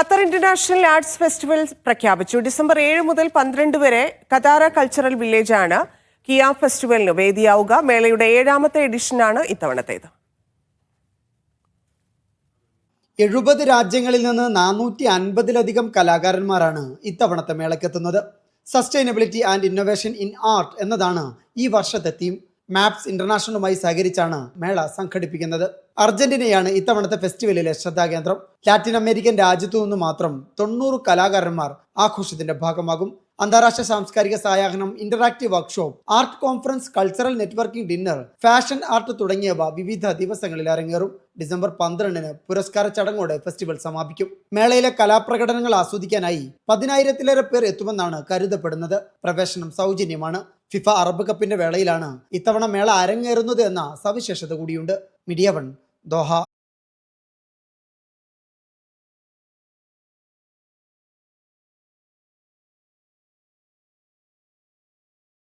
Qatar international arts festival പ്രഖ്യാപിച്ചു. December 7 മുതൽ 12 വരെ ഖതാറ കൾച്ചറൽ വില്ലേജാണ് കിയ ഫെസ്റ്റിവലിന് വേദിയാവുക. മേളയുടെ 7ാമത്തെ എഡിഷനാണ് ഇത്തവണത്തേത്. 70 രാജ്യങ്ങളിൽ നിന്ന് 450-ലധികം കലാകാരന്മാരാണ് ഇത്തവണത്തെ മേളയ്ക്കെത്തുന്നത്. Sustainability and innovation in art എന്നതാണ് ഈ വർഷത്തെ തീം. മാപ്സ് ഇന്റർനാഷണലുമായി സഹകരിച്ചാണ് മേള സംഘടിപ്പിക്കുന്നത്. അർജന്റീനയാണ് ഇത്തവണത്തെ ഫെസ്റ്റിവലിലെ ശ്രദ്ധാകേന്ദ്രം. ലാറ്റിൻ അമേരിക്കൻ രാജ്യത്തു നിന്ന് മാത്രം 90 കലാകാരന്മാർ ആഘോഷത്തിന്റെ ഭാഗമാകും. അന്താരാഷ്ട്ര സാംസ്കാരിക സായാഹ്നം, interactive workshop, art conference, cultural networking dinner, fashion art തുടങ്ങിയവ വിവിധ ദിവസങ്ങളിൽ അരങ്ങേറും. ഡിസംബർ 12-ന് പുരസ്കാര ചടങ്ങോടെ ഫെസ്റ്റിവൽ സമാപിക്കും. മേളയിലെ കലാപ്രകടനങ്ങൾ ആസ്വദിക്കാനായി 10,000-ലേറെ പേർ എത്തുമെന്നാണ് കരുതപ്പെടുന്നത്. പ്രവേശനം സൗജന്യമാണ്. ഫിഫ അറബ് കപ്പിന്റെ വേളയിലാണ് ഇത്തവണ മേള അരങ്ങേറുന്നത് എന്ന സവിശേഷത കൂടിയുണ്ട്. Media 1, Doha.